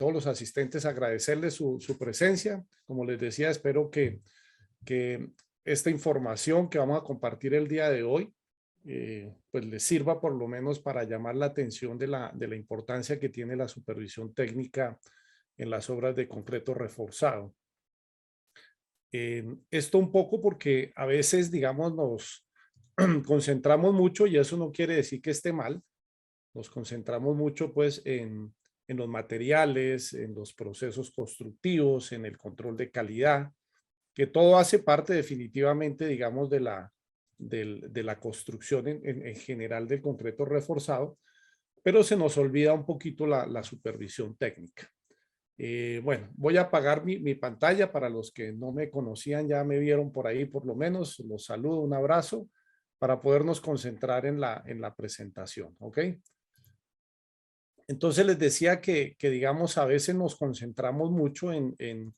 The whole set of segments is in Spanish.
todos los asistentes, agradecerles su presencia. Como les decía, espero que esta información que vamos a compartir el día de hoy, pues les sirva por lo menos para llamar la atención de la importancia que tiene la supervisión técnica en las obras de concreto reforzado. Esto un poco porque a veces, digamos, nos concentramos mucho y eso no quiere decir que esté mal. Nos concentramos mucho pues en los materiales, en los procesos constructivos, en el control de calidad, que todo hace parte definitivamente, digamos, de la construcción en general del concreto reforzado, pero se nos olvida un poquito la supervisión técnica. Bueno, voy a apagar mi pantalla. Para los que no me conocían, ya me vieron por ahí por lo menos. Los saludo, un abrazo para podernos concentrar en la presentación, ¿ok? Entonces les decía que digamos, a veces nos concentramos mucho en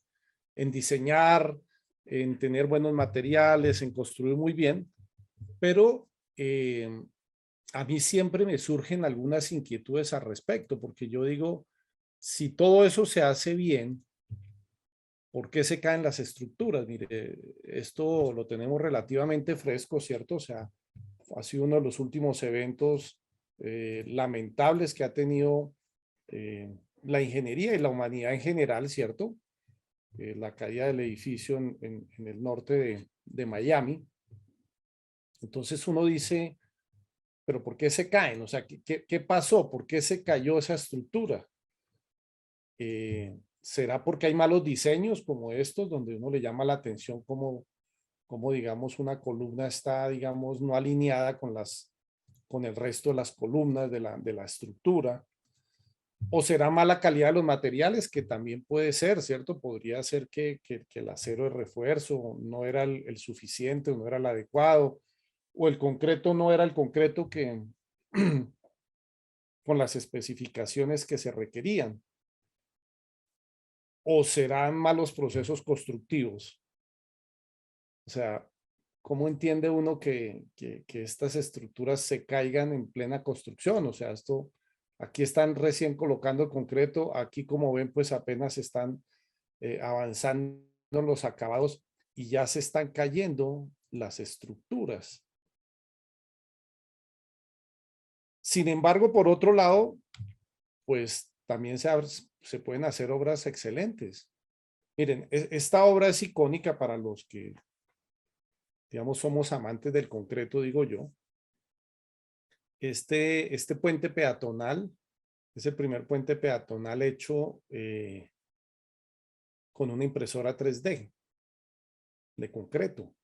diseñar, en tener buenos materiales, en construir muy bien, pero a mí siempre me surgen algunas inquietudes al respecto, porque yo digo, si todo eso se hace bien, ¿por qué se caen las estructuras? Mire, esto lo tenemos relativamente fresco, ¿cierto? O sea, ha sido uno de los últimos eventos lamentables que ha tenido la ingeniería y la humanidad en general, ¿cierto? La caída del edificio en el norte de Miami. Entonces uno dice, ¿pero por qué se caen? O sea, ¿qué pasó? ¿Por qué se cayó esa estructura? ¿Será porque hay malos diseños como estos, donde uno le llama la atención como digamos, una columna está, digamos, no alineada con el resto de las columnas de la estructura? ¿O será mala calidad de los materiales? Que también puede ser, ¿cierto? Podría ser que el acero de refuerzo no era el suficiente, no era el adecuado, o el concreto no era el concreto que con las especificaciones que se requerían. ¿O serán malos procesos constructivos? O sea, ¿cómo entiende uno que estas estructuras se caigan en plena construcción? O sea, aquí están recién colocando el concreto, aquí como ven, pues apenas están avanzando los acabados y ya se están cayendo las estructuras. Sin embargo, por otro lado, pues también se pueden hacer obras excelentes. Miren, esta obra es icónica para los que, digamos, somos amantes del concreto, digo yo. Este puente peatonal es el primer puente peatonal hecho con una impresora 3D de concreto.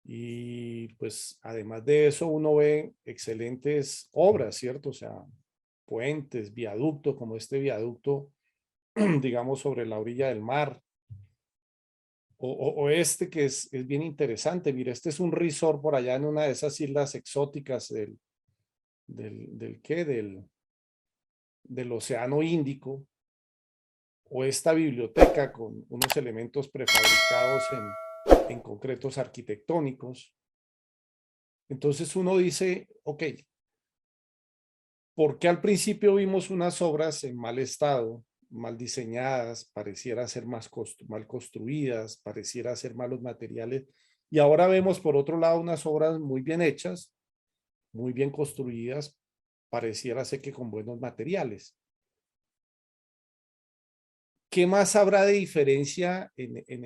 Y pues además de eso uno ve excelentes obras, ¿cierto? O sea, puentes, viaductos, como este viaducto, digamos, sobre la orilla del mar. O este que es bien interesante. Mira, este es un resort por allá en una de esas islas exóticas ¿qué? Del Océano Índico. O esta biblioteca con unos elementos prefabricados en concretos arquitectónicos. Entonces uno dice, ok, ¿por qué al principio vimos unas obras en mal estado, mal diseñadas, pareciera ser mal construidas, pareciera ser malos materiales? Y ahora vemos por otro lado unas obras muy bien hechas, muy bien construidas, pareciera ser que con buenos materiales. ¿Qué más habrá de diferencia en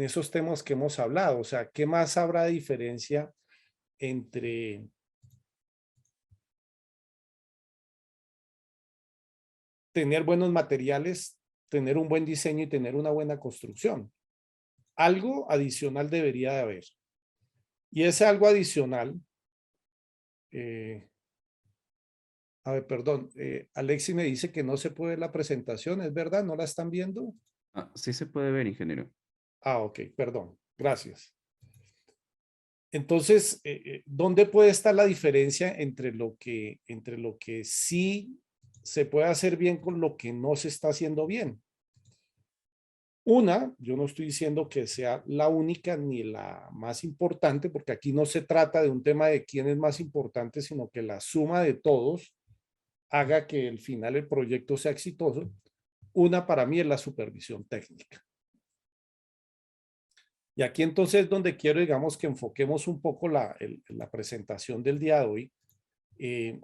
esos temas que hemos hablado? O sea, ¿qué más habrá de diferencia entre tener buenos materiales, tener un buen diseño y tener una buena construcción? Algo adicional debería de haber. Y ese algo adicional, eh, a ver, perdón, Alexi me dice que no se puede ver la presentación, ¿es verdad? ¿No la están viendo? Ah, sí se puede ver, ingeniero. Ah, ok, perdón, gracias. Entonces, ¿dónde puede estar la diferencia entre lo que sí se puede hacer bien con lo que no se está haciendo bien? Yo no estoy diciendo que sea la única ni la más importante, porque aquí no se trata de un tema de quién es más importante, sino que la suma de todos haga que al final el proyecto sea exitoso. Una para mí es la supervisión técnica. Y aquí entonces es donde quiero, digamos, que enfoquemos un poco la presentación del día de hoy, eh,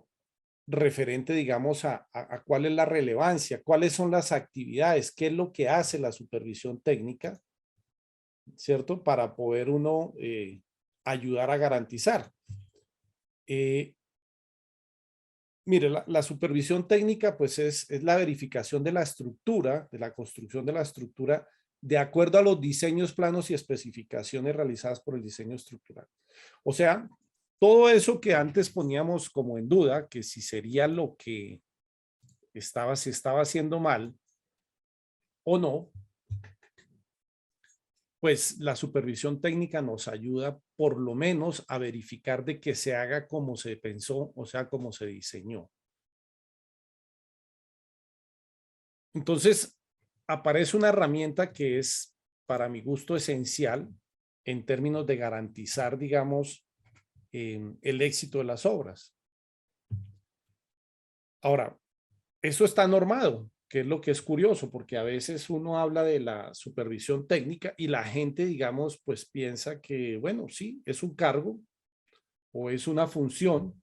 referente, digamos, a cuál es la relevancia, cuáles son las actividades, qué es lo que hace la supervisión técnica, ¿cierto? Para poder uno ayudar a garantizar. Mire, la supervisión técnica, pues es la verificación de la estructura, de la construcción de la estructura, de acuerdo a los diseños, planos y especificaciones realizadas por el diseño estructural. O sea, todo eso que antes poníamos como en duda, que si sería lo que se estaba haciendo mal o no, pues la supervisión técnica nos ayuda por lo menos a verificar de que se haga como se pensó, o sea, como se diseñó. Entonces, aparece una herramienta que es, para mi gusto, esencial en términos de garantizar, digamos, el éxito de las obras. Ahora, eso está normado, que es lo que es curioso, porque a veces uno habla de la supervisión técnica y la gente, digamos, pues piensa que, bueno, sí, es un cargo o es una función,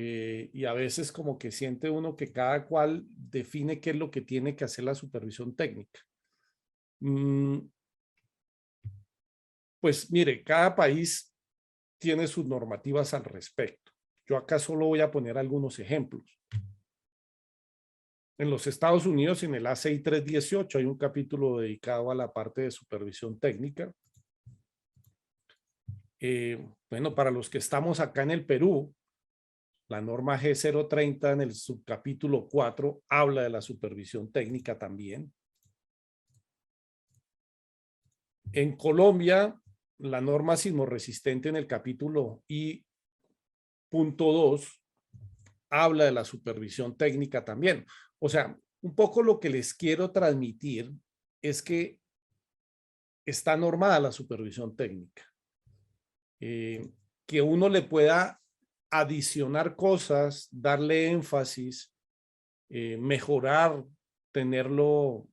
y a veces como que siente uno que cada cual define qué es lo que tiene que hacer la supervisión técnica. Pues mire, cada país tiene sus normativas al respecto. Yo acá solo voy a poner algunos ejemplos. En los Estados Unidos, en el ACI 318, hay un capítulo dedicado a la parte de supervisión técnica. Bueno, para los que estamos acá en el Perú, la norma G030 en el subcapítulo 4 habla de la supervisión técnica también. En Colombia, la norma sismorresistente en el capítulo I.2 habla de la supervisión técnica también. O sea, un poco lo que les quiero transmitir es que está normada la supervisión técnica. Que uno le pueda adicionar cosas, darle énfasis, mejorar, tenerlo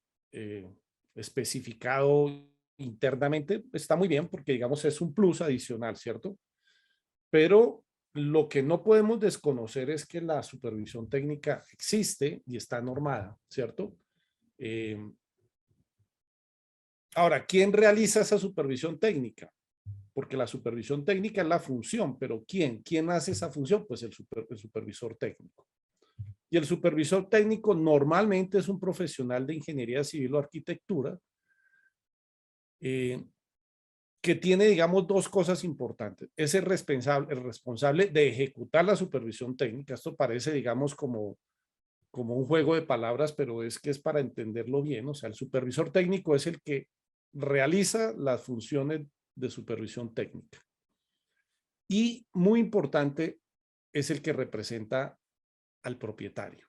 especificado internamente, está muy bien porque, digamos, es un plus adicional, ¿cierto? Pero lo que no podemos desconocer es que la supervisión técnica existe y está normada, ¿cierto? Eh, Ahora, ¿quién realiza esa supervisión técnica? Porque la supervisión técnica es la función, pero ¿quién? ¿Quién hace esa función? Pues el supervisor técnico. Y el supervisor técnico normalmente es un profesional de ingeniería civil o arquitectura, eh, que tiene, digamos, dos cosas importantes. Es el responsable de ejecutar la supervisión técnica. Esto parece, digamos, como un juego de palabras, pero es que es para entenderlo bien. O sea, el supervisor técnico es el que realiza las funciones de supervisión técnica. Y muy importante, es el que representa al propietario.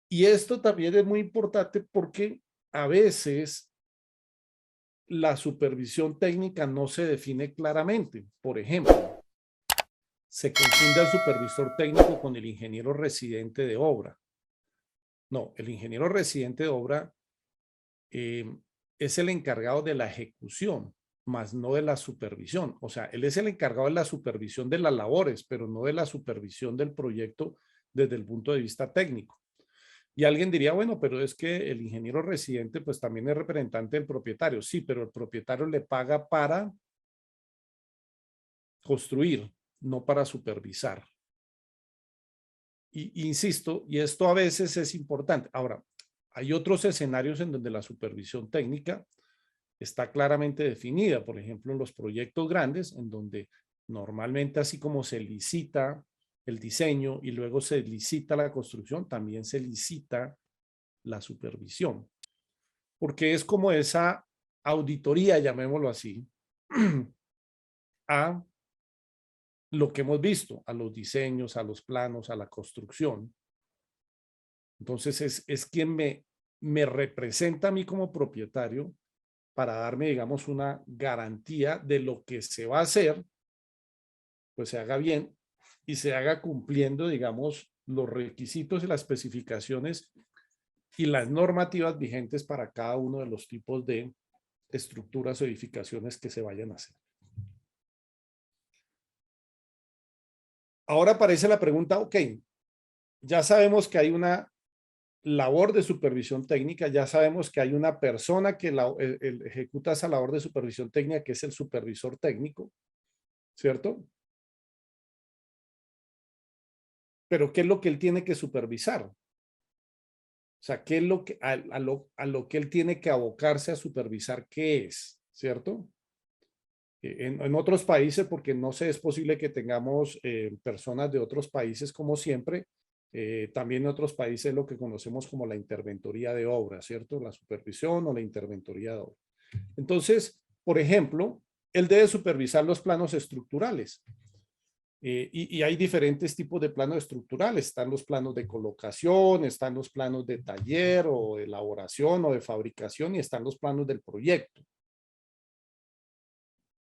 Y esto también es muy importante porque a veces la supervisión técnica no se define claramente. Por ejemplo, se confunde al supervisor técnico con el ingeniero residente de obra. No, el ingeniero residente de obra es el encargado de la ejecución, más no de la supervisión. O sea, él es el encargado de la supervisión de las labores, pero no de la supervisión del proyecto desde el punto de vista técnico. Y alguien diría, bueno, pero es que el ingeniero residente pues también es representante del propietario. Sí, pero el propietario le paga para construir, no para supervisar. Y insisto, y esto a veces es importante. Ahora, hay otros escenarios en donde la supervisión técnica está claramente definida, por ejemplo, en los proyectos grandes, en donde normalmente así como se licita el diseño y luego se licita la construcción, también se licita la supervisión, porque es como esa auditoría, llamémoslo así, a lo que hemos visto, a los diseños, a los planos, a la construcción. Entonces es quien me representa a mí como propietario para darme, digamos, una garantía de lo que se va a hacer, pues se haga bien y se haga cumpliendo, digamos, los requisitos y las especificaciones y las normativas vigentes para cada uno de los tipos de estructuras o edificaciones que se vayan a hacer. Ahora aparece la pregunta, ok, ya sabemos que hay una labor de supervisión técnica, ya sabemos que hay una persona que ejecuta esa labor de supervisión técnica, que es el supervisor técnico, ¿cierto? Pero ¿qué es lo que él tiene que supervisar? O sea, ¿qué es lo que, a lo que él tiene que abocarse a supervisar? ¿Qué es? ¿Cierto? En otros países, porque no sé, es posible que tengamos personas de otros países como siempre, también en otros países lo que conocemos como la interventoría de obra, ¿cierto? La supervisión o la interventoría de obra. Entonces, por ejemplo, él debe supervisar los planos estructurales. Y hay diferentes tipos de planos estructurales. Están los planos de colocación, están los planos de taller o de elaboración o de fabricación y están los planos del proyecto.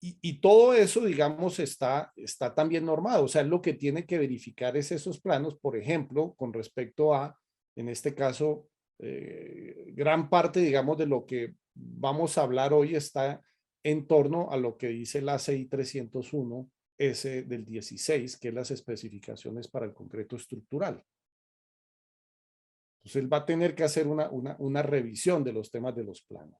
Y todo eso, digamos, está también normado. O sea, lo que tiene que verificar es esos planos, por ejemplo, con respecto a, en este caso, gran parte, digamos, de lo que vamos a hablar hoy está en torno a lo que dice la ACI 301 S del 16, que es las especificaciones para el concreto estructural. Entonces, él va a tener que hacer una revisión de los temas de los planos.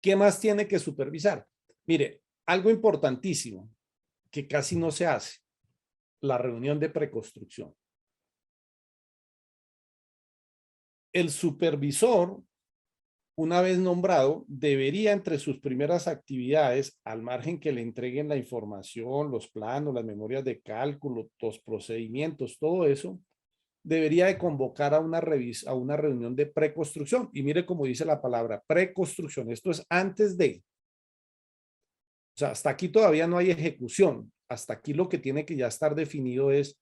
¿Qué más tiene que supervisar? Mire, algo importantísimo que casi no se hace, la reunión de preconstrucción. El supervisor, una vez nombrado, debería entre sus primeras actividades, al margen que le entreguen la información, los planos, las memorias de cálculo, los procedimientos, todo eso, debería de convocar a una reunión de preconstrucción. Y mire cómo dice la palabra, preconstrucción. Esto es antes de. O sea, hasta aquí todavía no hay ejecución. Hasta aquí lo que tiene que ya estar definido es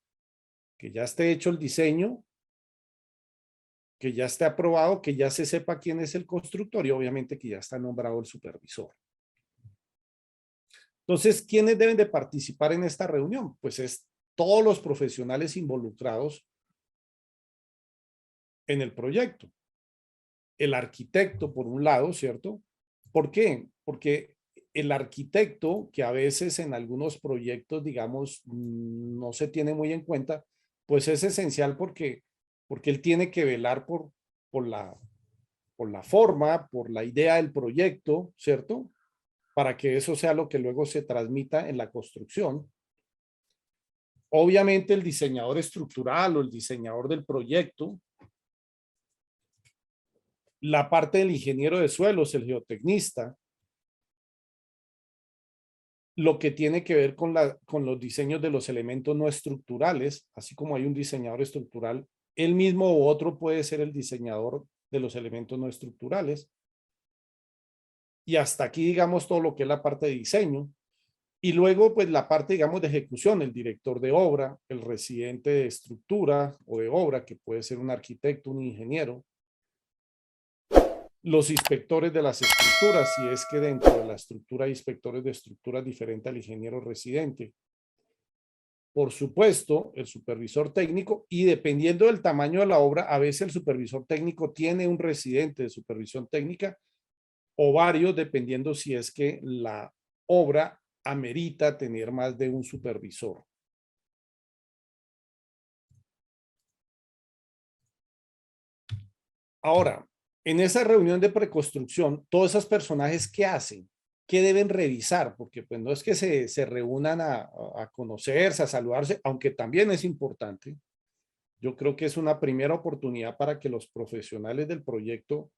que ya esté hecho el diseño, que ya esté aprobado, que ya se sepa quién es el constructor y obviamente que ya está nombrado el supervisor. Entonces, ¿quiénes deben de participar en esta reunión? Pues es todos los profesionales involucrados en el proyecto. El arquitecto, por un lado, ¿cierto? ¿Por qué? Porque el arquitecto, que a veces en algunos proyectos, digamos, no se tiene muy en cuenta, pues es esencial porque él tiene que velar por la forma, por la idea del proyecto, ¿cierto? Para que eso sea lo que luego se transmita en la construcción. Obviamente el diseñador estructural o el diseñador del proyecto, la parte del ingeniero de suelos, el geotecnista, lo que tiene que ver con los diseños de los elementos no estructurales, así como hay un diseñador estructural, él mismo u otro puede ser el diseñador de los elementos no estructurales. Y hasta aquí, digamos, todo lo que es la parte de diseño. Y luego, pues la parte, digamos, de ejecución, el director de obra, el residente de estructura o de obra, que puede ser un arquitecto, un ingeniero, los inspectores de las estructuras, si es que dentro de la estructura hay inspectores de estructuras diferentes al ingeniero residente. Por supuesto, el supervisor técnico y dependiendo del tamaño de la obra, a veces el supervisor técnico tiene un residente de supervisión técnica o varios, dependiendo si es que la obra amerita tener más de un supervisor. Ahora, en esa reunión de preconstrucción, todos esos personajes, ¿qué hacen? ¿Qué deben revisar? Porque pues no es que se reúnan a conocerse, a saludarse, aunque también es importante. Yo creo que es una primera oportunidad para que los profesionales del proyecto,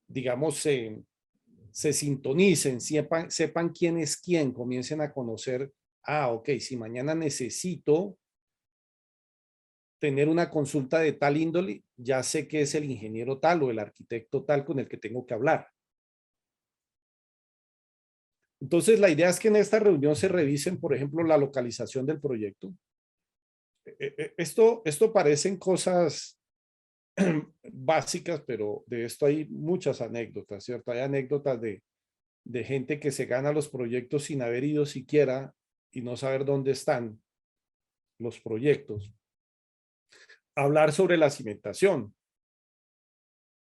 digamos, se sintonicen, sepan quién es quién, comiencen a conocer, ok, si mañana necesito tener una consulta de tal índole, ya sé que es el ingeniero tal o el arquitecto tal con el que tengo que hablar. Entonces, la idea es que en esta reunión se revisen, por ejemplo, la localización del proyecto. Esto parecen cosas básicas, pero de esto hay muchas anécdotas, ¿cierto? Hay anécdotas de gente que se gana los proyectos sin haber ido siquiera y no saber dónde están los proyectos. Hablar sobre la cimentación.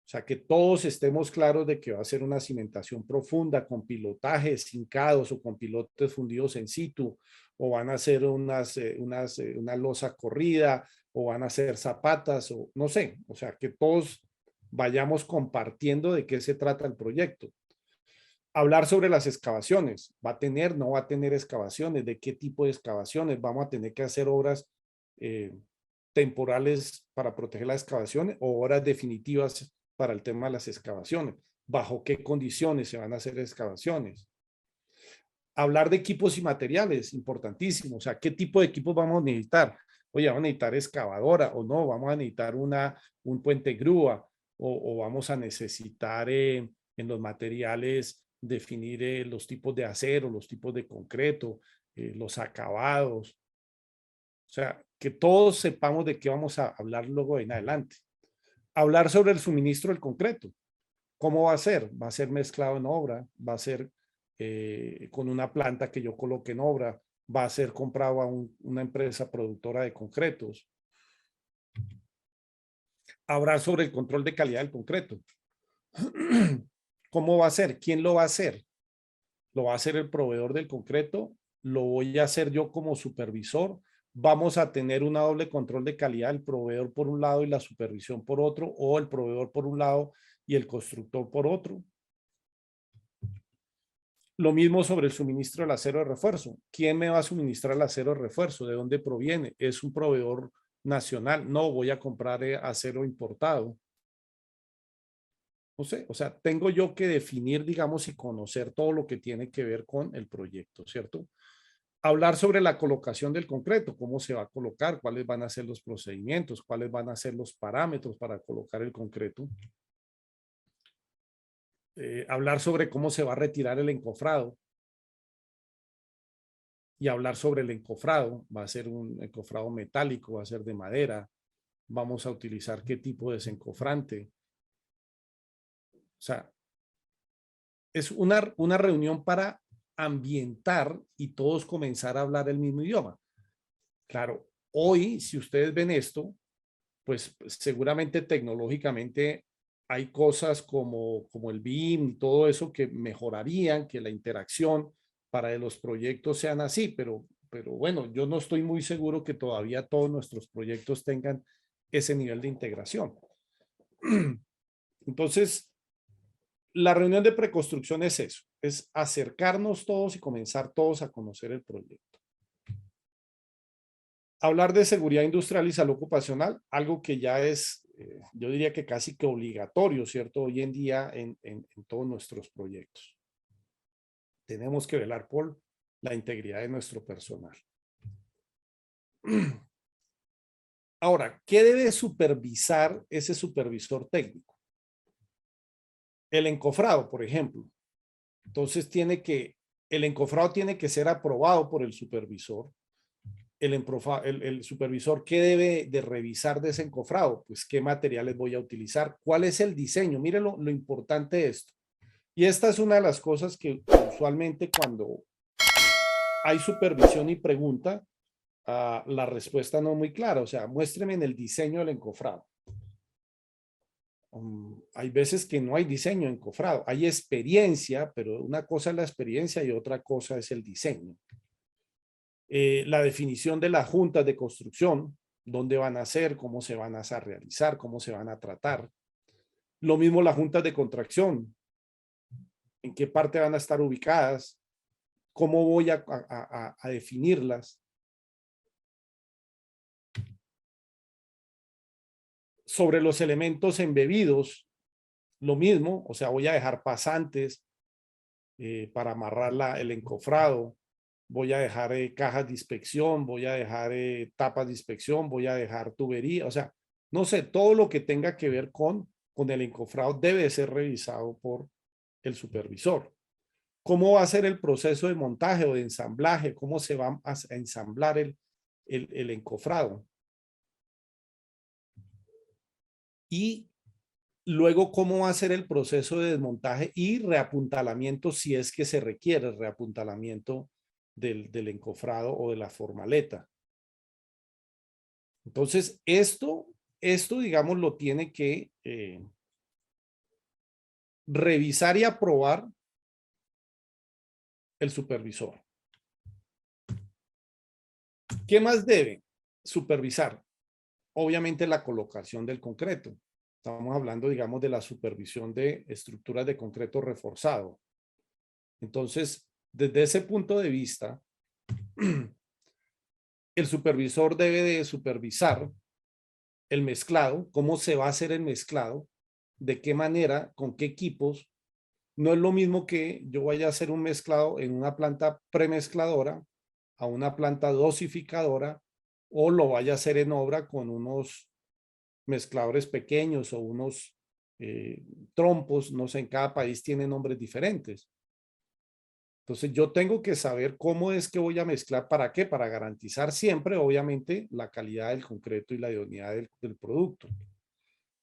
O sea, que todos estemos claros de que va a ser una cimentación profunda con pilotajes hincados o con pilotes fundidos en situ, o van a ser una losa corrida, o van a ser zapatas, o no sé. O sea, que todos vayamos compartiendo de qué se trata el proyecto. Hablar sobre las excavaciones. ¿Va a tener, no va a tener excavaciones? ¿De qué tipo de excavaciones? ¿Vamos a tener que hacer obras temporales para proteger las excavaciones o obras definitivas para el tema de las excavaciones? ¿Bajo qué condiciones se van a hacer excavaciones? Hablar de equipos y materiales, importantísimo. O sea, ¿qué tipo de equipos vamos a necesitar? Oye, ¿vamos a necesitar excavadora o no? ¿Vamos a necesitar un puente grúa o vamos a necesitar en los materiales definir los tipos de acero, los tipos de concreto, los acabados? O sea, que todos sepamos de qué vamos a hablar luego en adelante. Hablar sobre el suministro del concreto. ¿Cómo va a ser? ¿Va a ser mezclado en obra? ¿Va a ser con una planta que yo coloque en obra? ¿Va a ser comprado a una empresa productora de concretos? Hablar sobre el control de calidad del concreto. ¿Cómo va a ser? ¿Quién lo va a hacer? ¿Lo va a hacer el proveedor del concreto? ¿Lo voy a hacer yo como supervisor? ¿Vamos a tener una doble control de calidad, el proveedor por un lado y la supervisión por otro, o el proveedor por un lado y el constructor por otro? Lo mismo sobre el suministro del acero de refuerzo. ¿Quién me va a suministrar el acero de refuerzo? ¿De dónde proviene? ¿Es un proveedor nacional? No, voy a comprar acero importado. No sé, o sea, tengo yo que definir, digamos, y conocer todo lo que tiene que ver con el proyecto, ¿cierto? Hablar sobre la colocación del concreto, cómo se va a colocar, cuáles van a ser los procedimientos, cuáles van a ser los parámetros para colocar el concreto. Hablar sobre cómo se va a retirar el encofrado y hablar sobre el encofrado. Va a ser un encofrado metálico, va a ser de madera, vamos a utilizar qué tipo de desencofrante. O sea, es una reunión para ambientar y todos comenzar a hablar el mismo idioma. Claro, hoy, si ustedes ven esto, pues seguramente tecnológicamente hay cosas como el BIM y todo eso que mejorarían, que la interacción para que los proyectos sean así, pero bueno, yo no estoy muy seguro que todavía todos nuestros proyectos tengan ese nivel de integración. Entonces, la reunión de preconstrucción es eso, es acercarnos todos y comenzar todos a conocer el proyecto. Hablar de seguridad industrial y salud ocupacional, algo que ya es, yo diría que casi que obligatorio, ¿cierto? Hoy en día en todos nuestros proyectos. Tenemos que velar por la integridad de nuestro personal. Ahora, ¿qué debe supervisar ese supervisor técnico? El encofrado, por ejemplo. Entonces el encofrado tiene que ser aprobado por el supervisor. El supervisor, ¿qué debe de revisar de ese encofrado? Pues qué materiales voy a utilizar, cuál es el diseño. Miren lo importante de esto. Y esta es una de las cosas que usualmente cuando hay supervisión y pregunta, la respuesta no es muy clara. O sea, muéstreme en el diseño del encofrado. Hay veces que no hay diseño encofrado, hay experiencia, pero una cosa es la experiencia y otra cosa es el diseño. La definición de las juntas de construcción, dónde van a ser, cómo se van a realizar, cómo se van a tratar. Lo mismo las juntas de contracción, en qué parte van a estar ubicadas, cómo voy a definirlas. Sobre los elementos embebidos, lo mismo, o sea, voy a dejar pasantes para amarrar el encofrado, voy a dejar cajas de inspección, voy a dejar tapas de inspección, voy a dejar tubería, o sea, no sé, todo lo que tenga que ver con el encofrado debe ser revisado por el supervisor. ¿Cómo va a ser el proceso de montaje o de ensamblaje? ¿Cómo se va a ensamblar el encofrado? Y luego, ¿cómo va a ser el proceso de desmontaje y reapuntalamiento si es que se requiere reapuntalamiento del encofrado o de la formaleta? Entonces, esto digamos, lo tiene que revisar y aprobar el supervisor. ¿Qué más debe supervisar? Obviamente la colocación del concreto. Estamos hablando, digamos, de la supervisión de estructuras de concreto reforzado. Entonces, desde ese punto de vista, el supervisor debe de supervisar el mezclado, cómo se va a hacer el mezclado, de qué manera, con qué equipos. No es lo mismo que yo vaya a hacer un mezclado en una planta premezcladora a una planta dosificadora o lo vaya a hacer en obra con unos mezcladores pequeños o unos trompos, no sé, en cada país tiene nombres diferentes. Entonces yo tengo que saber cómo es que voy a mezclar, ¿para qué? Para garantizar siempre, obviamente, la calidad del concreto y la idoneidad del producto.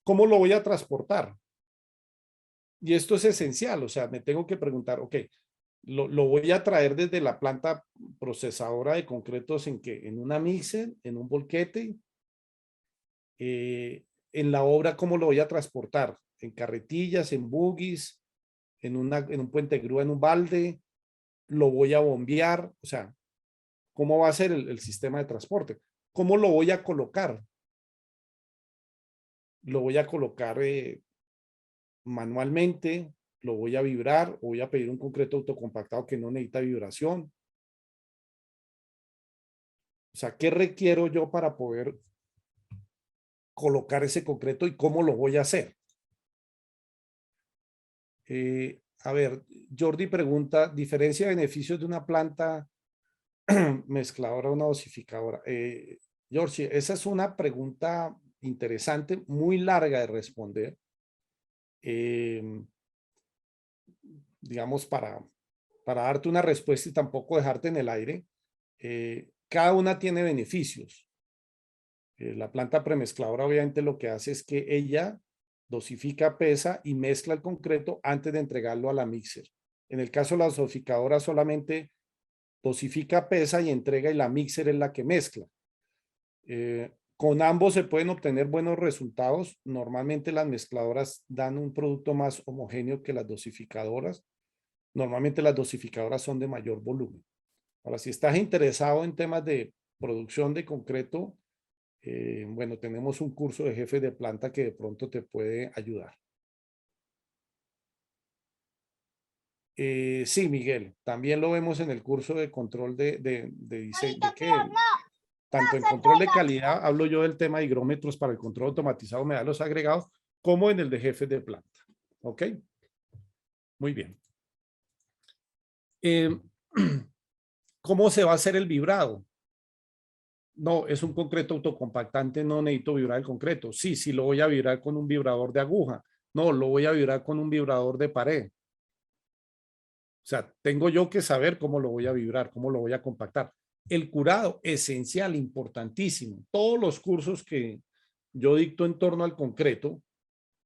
¿Cómo lo voy a transportar? Y esto es esencial, o sea, me tengo que preguntar, ok, lo voy a traer desde la planta procesadora de concretos en que en una mixer, en un volquete, en la obra, ¿cómo lo voy a transportar? En carretillas, en buggies, en un puente grúa, en un balde, lo voy a bombear, o sea, ¿cómo va a ser el sistema de transporte? ¿Cómo lo voy a colocar? Lo voy a colocar manualmente, lo voy a vibrar o voy a pedir un concreto autocompactado que no necesita vibración. O sea, ¿qué requiero yo para poder colocar ese concreto y cómo lo voy a hacer? A ver, Jordi pregunta, ¿diferencia de beneficios de una planta mezcladora a una dosificadora? Jordi, esa es una pregunta interesante, muy larga de responder. Digamos, para darte una respuesta y tampoco dejarte en el aire, cada una tiene beneficios. La planta premezcladora obviamente lo que hace es que ella dosifica, pesa y mezcla el concreto antes de entregarlo a la mixer. En el caso de la dosificadora solamente dosifica, pesa y entrega y la mixer es la que mezcla. Con ambos se pueden obtener buenos resultados. Normalmente las mezcladoras dan un producto más homogéneo que las dosificadoras. Normalmente las dosificadoras son de mayor volumen. Ahora, si estás interesado en temas de producción de concreto, bueno, tenemos un curso de jefe de planta que de pronto te puede ayudar. Sí, Miguel, también lo vemos en el curso de control de diseño, de que tanto en control de calidad, hablo yo del tema de higrómetros para el control automatizado, me da los agregados, como en el de jefe de planta. ¿Ok? Muy bien. ¿Cómo se va a hacer el vibrado? No, es un concreto autocompactante, no necesito vibrar el concreto. Sí, sí lo voy a vibrar con un vibrador de aguja. No, lo voy a vibrar con un vibrador de pared. O sea, tengo yo que saber cómo lo voy a vibrar, cómo lo voy a compactar. El curado, esencial, importantísimo. Todos los cursos que yo dicto en torno al concreto,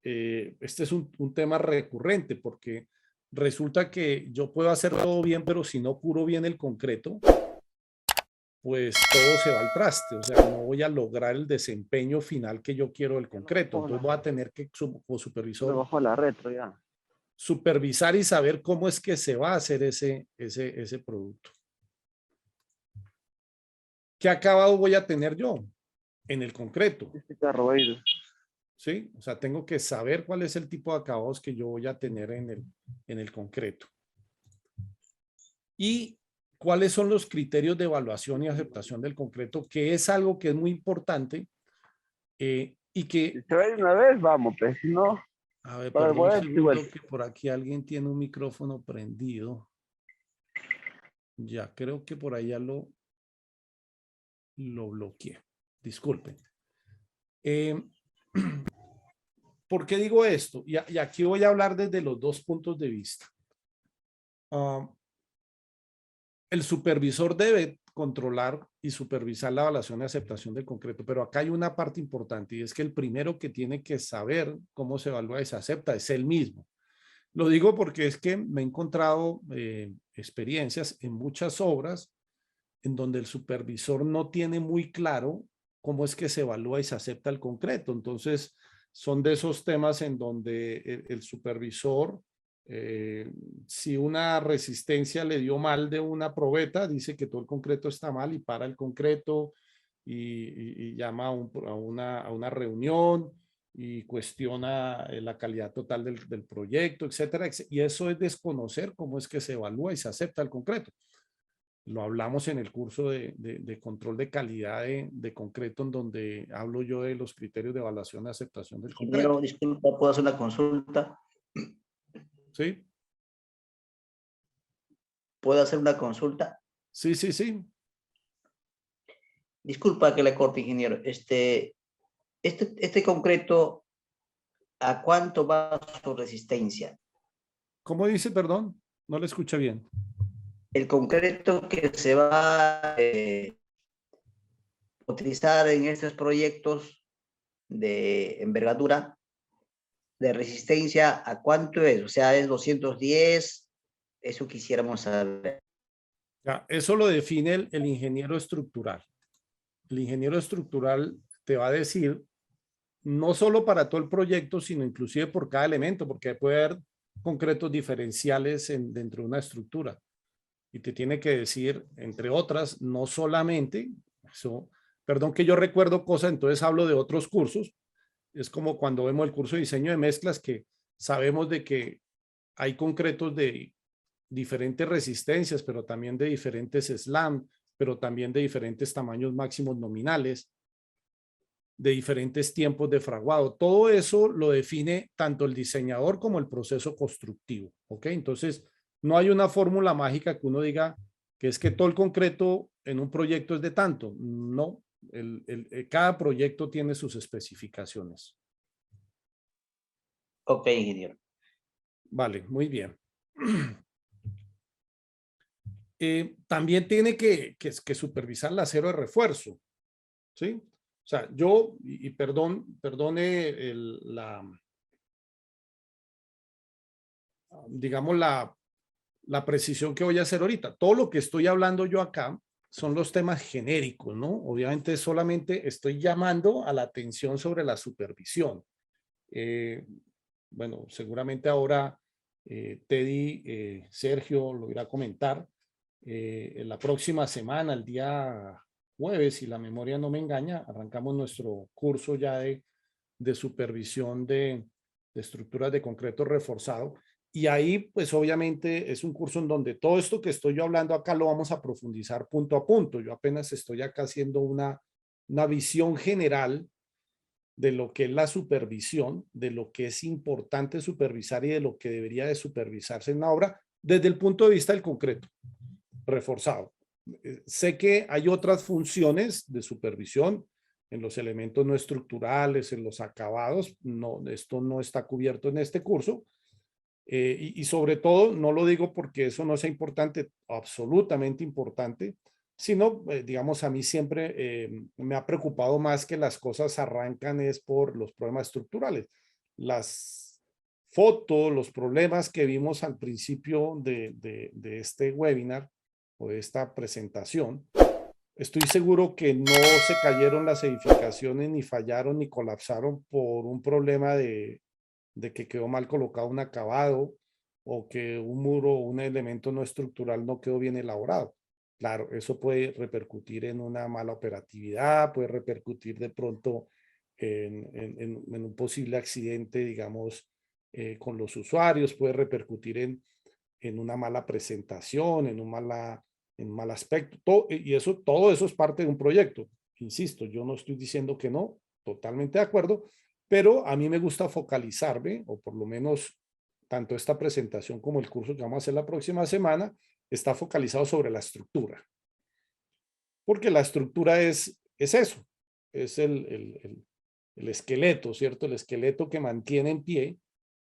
este es un tema recurrente porque resulta que yo puedo hacer todo bien, pero si no curo bien el concreto, pues todo se va al traste, o sea, no voy a lograr el desempeño final que yo quiero del concreto. Entonces voy a tener que, como supervisor, Bajo la retro ya. supervisar y saber cómo es que se va a hacer ese producto. ¿Qué acabado voy a tener yo en el concreto? Este carro va a ir. ¿Sí? O sea, tengo que saber cuál es el tipo de acabados que yo voy a tener en el concreto. Y cuáles son los criterios de evaluación y aceptación del concreto, que es algo que es muy importante y que... Si se va a ir una vez, vamos, pero si no, A ver, para el perdón un boleto igual. segundo que por aquí alguien tiene un micrófono prendido. Ya, creo que por allá lo bloqueé. Disculpen. ¿Por qué digo esto? Y aquí voy a hablar desde los dos puntos de vista. El supervisor debe controlar y supervisar la evaluación y aceptación del concreto, pero acá hay una parte importante y es que el primero que tiene que saber cómo se evalúa y se acepta es él mismo. Lo digo porque es que me he encontrado experiencias en muchas obras en donde el supervisor no tiene muy claro cómo es que se evalúa y se acepta el concreto. Entonces, son de esos temas en donde el supervisor, si una resistencia le dio mal de una probeta, dice que todo el concreto está mal y para el concreto y llama a una reunión y cuestiona la calidad total del proyecto, etcétera. Y eso es desconocer cómo es que se evalúa y se acepta el concreto. Lo hablamos en el curso de control de calidad de concreto, en donde hablo yo de los criterios de evaluación y aceptación del concreto. Ingeniero, disculpa, ¿puedo hacer una consulta? ¿Sí? ¿Puedo hacer una consulta? Sí, sí, sí. Disculpa que le corte, ingeniero. Este concreto, ¿a cuánto va su resistencia? ¿Cómo dice, perdón? No le escuché bien. El concreto que se va a utilizar en estos proyectos de envergadura, de resistencia, ¿a cuánto es? O sea, ¿es 210? Eso quisiéramos saber. Ya, eso lo define el ingeniero estructural. El ingeniero estructural te va a decir, no solo para todo el proyecto, sino inclusive por cada elemento, porque puede haber concretos diferenciales dentro de una estructura. Y te tiene que decir, entre otras, no solamente, eso, perdón que yo recuerdo cosas, entonces hablo de otros cursos. Es como cuando vemos el curso de diseño de mezclas, que sabemos de que hay concretos de diferentes resistencias, pero también de diferentes slam, pero también de diferentes tamaños máximos nominales, de diferentes tiempos de fraguado. Todo eso lo define tanto el diseñador como el proceso constructivo. ¿Ok? Entonces, no hay una fórmula mágica que uno diga que es que todo el concreto en un proyecto es de tanto. No, cada proyecto tiene sus especificaciones. Ok, ingeniero. Vale, muy bien. También tiene que supervisar el acero de refuerzo, ¿sí? O sea, yo, y perdone digamos, la precisión que voy a hacer ahorita. Todo lo que estoy hablando yo acá son los temas genéricos, ¿no? Obviamente solamente estoy llamando a la atención sobre la supervisión. Bueno, seguramente ahora Teddy, Sergio lo irá a comentar. En la próxima semana, el día jueves, si la memoria no me engaña, arrancamos nuestro curso ya de supervisión de estructuras de concreto reforzado. Y ahí, pues obviamente es un curso en donde todo esto que estoy yo hablando acá lo vamos a profundizar punto a punto. Yo apenas estoy acá haciendo una visión general de lo que es la supervisión, de lo que es importante supervisar y de lo que debería de supervisarse en una obra desde el punto de vista del concreto reforzado. Sé que hay otras funciones de supervisión en los elementos no estructurales, en los acabados. No, esto no está cubierto en este curso. Y sobre todo, no lo digo porque eso no sea importante, absolutamente importante, sino, digamos, a mí siempre me ha preocupado más que las cosas arrancan es por los problemas estructurales. Las fotos, los problemas que vimos al principio de este webinar o de esta presentación, estoy seguro que no se cayeron las edificaciones, ni fallaron, ni colapsaron por un problema de que quedó mal colocado un acabado o que un muro o un elemento no estructural no quedó bien elaborado. Claro, eso puede repercutir en una mala operatividad, puede repercutir de pronto en un posible accidente, digamos, con los usuarios, puede repercutir en una mala presentación, en un mal aspecto. Y todo eso es parte de un proyecto. Insisto, yo no estoy diciendo que no, totalmente de acuerdo, pero a mí me gusta focalizarme, o por lo menos tanto esta presentación como el curso que vamos a hacer la próxima semana, está focalizado sobre la estructura. Porque la estructura es eso, es el esqueleto, ¿cierto? El esqueleto que mantiene en pie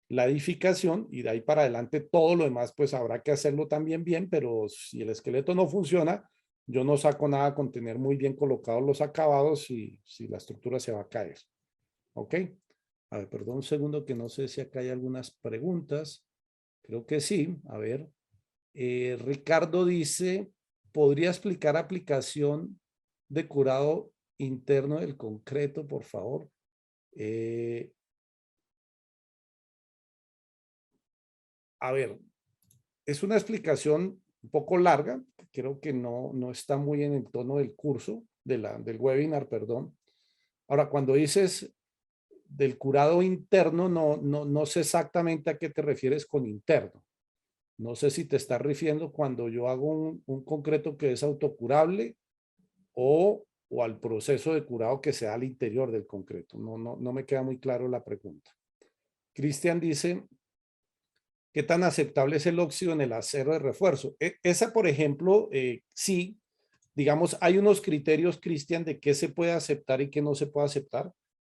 la edificación y de ahí para adelante todo lo demás pues habrá que hacerlo también bien, pero si el esqueleto no funciona, yo no saco nada con tener muy bien colocados los acabados y si la estructura se va a caer. ¿Ok? A ver, perdón un segundo que no sé si acá hay algunas preguntas. Creo que sí. A ver. Ricardo dice, ¿podría explicar aplicación de curado interno del concreto, por favor. A ver, es una explicación un poco larga, creo que no está muy en el tono del curso, del webinar, perdón. Ahora, cuando dices del curado interno, no sé exactamente a qué te refieres con interno. No sé si te estás refiriendo cuando yo hago un concreto que es autocurable o al proceso de curado que se da al interior del concreto. No me queda muy claro la pregunta. Cristian dice, ¿qué tan aceptable es el óxido en el acero de refuerzo? Esa, por ejemplo, sí, digamos, hay unos criterios, Cristian, de qué se puede aceptar y qué no se puede aceptar.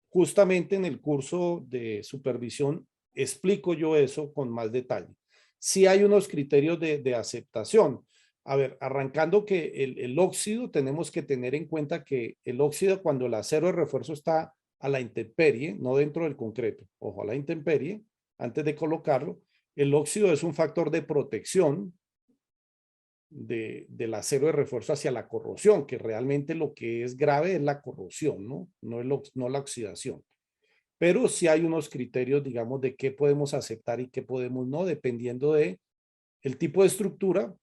Justamente en el curso de supervisión explico yo eso con más detalle. Sí hay unos criterios de aceptación. A ver, arrancando que el óxido, tenemos que tener en cuenta que el óxido, cuando el acero de refuerzo está a la intemperie, no dentro del concreto, ojo, a la intemperie, antes de colocarlo, el óxido es un factor de protección del acero de refuerzo hacia la corrosión, que realmente lo que es grave es la corrosión, no la oxidación. Pero sí hay unos criterios, digamos, de qué podemos aceptar y qué podemos no, dependiendo de el tipo de estructura,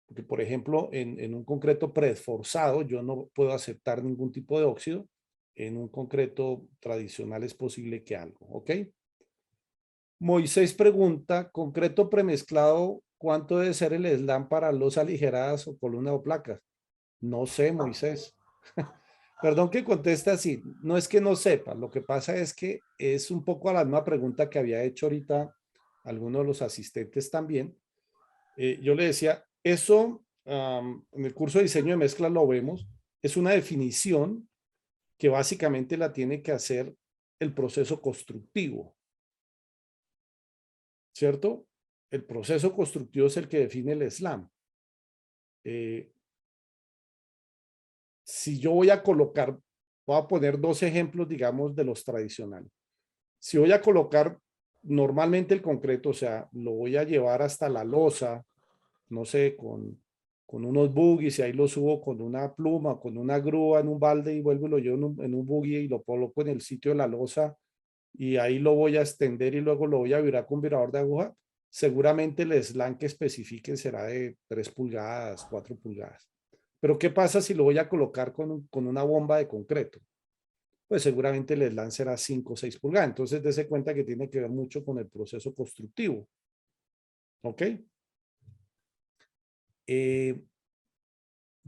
porque por ejemplo, en un concreto preesforzado yo no puedo aceptar ningún tipo de óxido, en un concreto tradicional es posible que algo, ¿ok? Moisés pregunta, concreto premezclado, ¿cuánto debe ser el slam para losas aligeradas o columnas o placas? No sé, Moisés. Perdón que conteste así. No es que no sepa. Lo que pasa es que es un poco a la misma pregunta que había hecho ahorita algunos de los asistentes también. Yo le decía, eso en el curso de diseño de mezcla lo vemos. Es una definición que básicamente la tiene que hacer el proceso constructivo. ¿Cierto? El proceso constructivo es el que define el slam. Si yo voy a colocar, voy a poner dos ejemplos, digamos, de los tradicionales. Si voy a colocar normalmente el concreto, o sea, lo voy a llevar hasta la losa, no sé, con unos buggies y ahí lo subo con una pluma, con una grúa en un balde y vuelvo y lo llevo en un buggy y lo coloco en el sitio de la losa y ahí lo voy a extender y luego lo voy a virar con virador de aguja. Seguramente el slam que especifiquen será de 3 pulgadas, 4 pulgadas. Pero ¿qué pasa si lo voy a colocar con una bomba de concreto? Pues seguramente el slam será 5 o 6 pulgadas. Entonces, dése cuenta que tiene que ver mucho con el proceso constructivo. ¿Ok?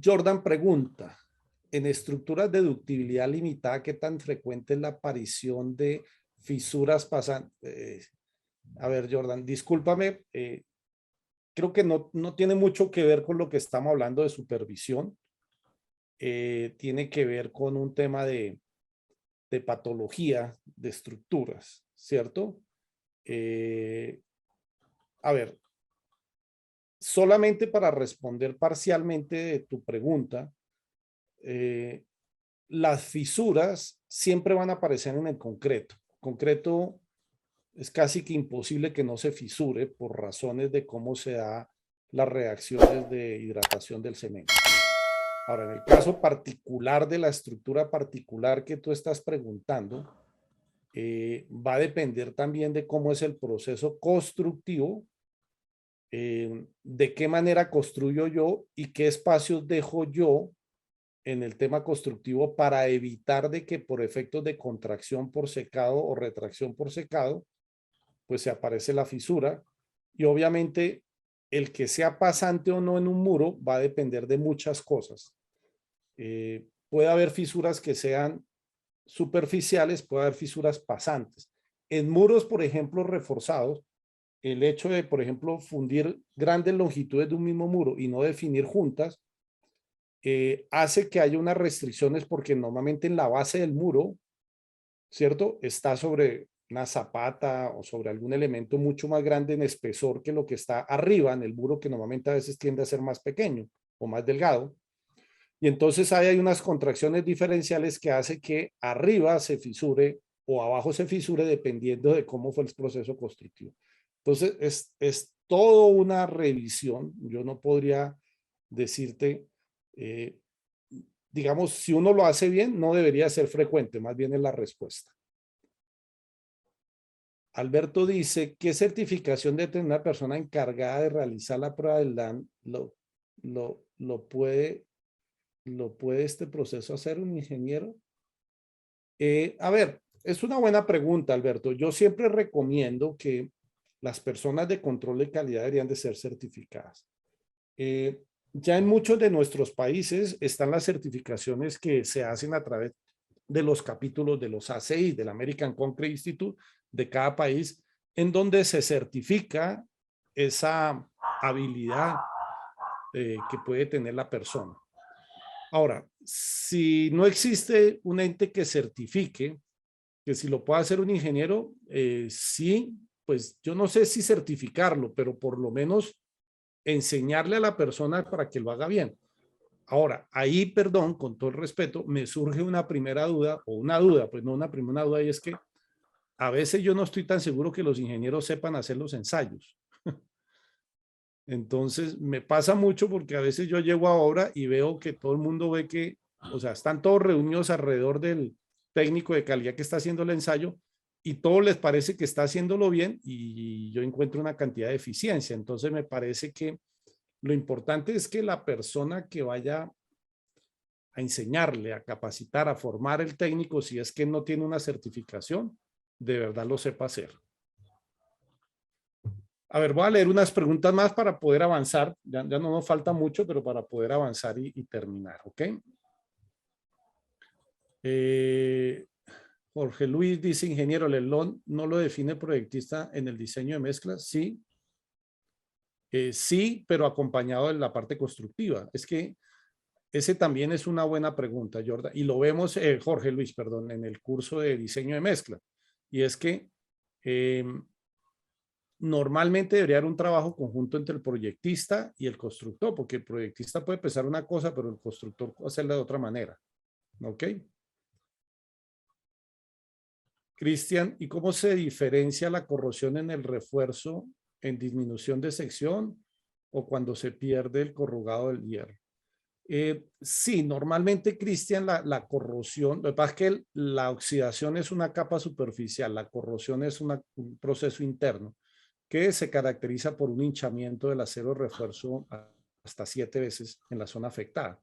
Jordan pregunta, en estructuras de ductibilidad limitada, ¿qué tan frecuente es la aparición de fisuras pasantes? A ver, Jordan, discúlpame, creo que no tiene mucho que ver con lo que estamos hablando de supervisión. Tiene que ver con un tema de patología de estructuras, ¿cierto? A ver, solamente para responder parcialmente de tu pregunta, las fisuras siempre van a aparecer en el concreto. Concreto es casi que imposible que no se fisure por razones de cómo se da las reacciones de hidratación del cemento. Ahora, en el caso particular de la estructura particular que tú estás preguntando, va a depender también de cómo es el proceso constructivo, de qué manera construyo yo y qué espacios dejo yo en el tema constructivo para evitar de que por efectos de contracción por secado o retracción por secado, pues se aparece la fisura. Y obviamente el que sea pasante o no en un muro va a depender de muchas cosas. Puede haber fisuras que sean superficiales, puede haber fisuras pasantes. En muros, por ejemplo, reforzados, el hecho de, por ejemplo, fundir grandes longitudes de un mismo muro y no definir juntas, hace que haya unas restricciones porque normalmente en la base del muro, ¿cierto? Está sobre una zapata o sobre algún elemento mucho más grande en espesor que lo que está arriba en el muro, que normalmente a veces tiende a ser más pequeño o más delgado. Y entonces ahí hay unas contracciones diferenciales que hace que arriba se fisure o abajo se fisure dependiendo de cómo fue el proceso constructivo. Entonces es toda una revisión. Yo no podría decirte, digamos, si uno lo hace bien, no debería ser frecuente, más bien es la respuesta. Alberto dice, ¿qué certificación debe tener una persona encargada de realizar la prueba del DAN? ¿Lo puede este proceso hacer un ingeniero? A ver, es una buena pregunta, Alberto. Yo siempre recomiendo que las personas de control de calidad deberían de ser certificadas. Ya en muchos de nuestros países están las certificaciones que se hacen a través de los capítulos de los ACI, del American Concrete Institute, de cada país, en donde se certifica esa habilidad que puede tener la persona. Ahora, si no existe un ente que certifique, que si lo puede hacer un ingeniero, sí, pues yo no sé si certificarlo, pero por lo menos enseñarle a la persona para que lo haga bien. Ahora, ahí, perdón, con todo el respeto, me surge una primera duda, o una duda, pues no una primera duda, y es que a veces yo no estoy tan seguro que los ingenieros sepan hacer los ensayos. Entonces, me pasa mucho porque a veces yo llego a obra y veo que todo el mundo ve que, o sea, están todos reunidos alrededor del técnico de calidad que está haciendo el ensayo y todo les parece que está haciéndolo bien y yo encuentro una cantidad de eficiencia. Entonces, me parece que lo importante es que la persona que vaya a enseñarle, a capacitar, a formar el técnico, si es que no tiene una certificación, de verdad lo sepa hacer. A ver, voy a leer unas preguntas más para poder avanzar. Ya no nos falta mucho, pero para poder avanzar y terminar, ¿ok? Jorge Luis dice, ingeniero, ¿Lelón no lo define proyectista en el diseño de mezclas? Sí. Sí, pero acompañado de la parte constructiva. Es que ese también es una buena pregunta, Jordan. Y lo vemos, Jorge Luis, perdón, en el curso de diseño de mezcla. Y es que normalmente debería haber un trabajo conjunto entre el proyectista y el constructor, porque el proyectista puede pensar una cosa, pero el constructor hacerla de otra manera. ¿Ok? Cristian, ¿y cómo se diferencia la corrosión en el refuerzo en disminución de sección o cuando se pierde el corrugado del hierro? Sí, normalmente, Cristian, la corrosión, lo que pasa es que la oxidación es una capa superficial, la corrosión es un proceso interno que se caracteriza por un hinchamiento del acero de refuerzo hasta 7 veces en la zona afectada,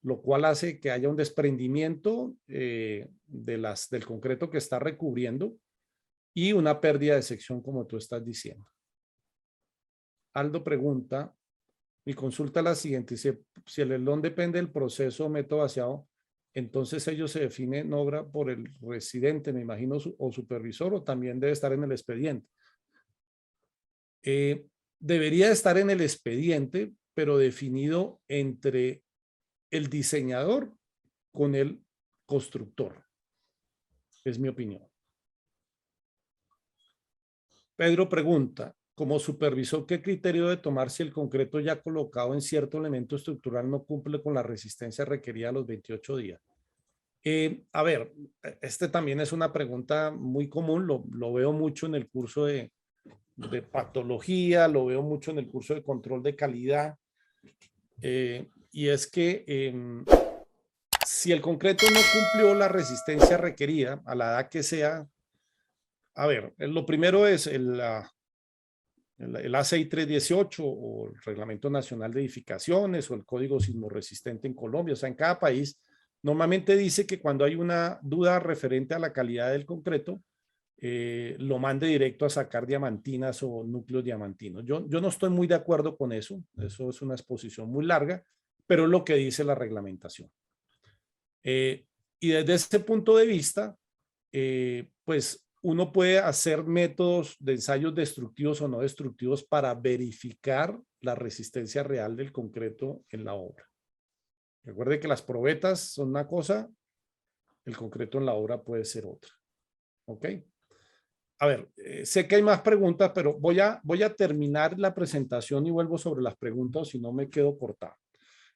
lo cual hace que haya un desprendimiento del concreto que está recubriendo y una pérdida de sección, como tú estás diciendo. Aldo pregunta, mi consulta es la siguiente, si el eslón depende del proceso o método vaciado, entonces ello se define en obra por el residente, me imagino, o supervisor, o también debe estar en el expediente. Debería estar en el expediente, pero definido entre el diseñador con el constructor. Es mi opinión. Pedro pregunta, como supervisor, ¿qué criterio debe tomar si el concreto ya colocado en cierto elemento estructural no cumple con la resistencia requerida a los 28 días? A ver, este también es una pregunta muy común, lo veo mucho en el curso de patología, lo veo mucho en el curso de control de calidad, y es que si el concreto no cumplió la resistencia requerida a la edad que sea, a ver, lo primero es el ACI 318 o el Reglamento Nacional de Edificaciones o el Código Sismorresistente en Colombia, o sea, en cada país, normalmente dice que cuando hay una duda referente a la calidad del concreto, lo mande directo a sacar diamantinas o núcleos diamantinos. Yo no estoy muy de acuerdo con eso, eso es una exposición muy larga, pero es lo que dice la reglamentación. Y desde ese punto de vista, pues uno puede hacer métodos de ensayos destructivos o no destructivos para verificar la resistencia real del concreto en la obra. Recuerde que las probetas son una cosa, el concreto en la obra puede ser otra. ¿Ok? A ver, sé que hay más preguntas, pero voy a terminar la presentación y vuelvo sobre las preguntas, si no me quedo cortado.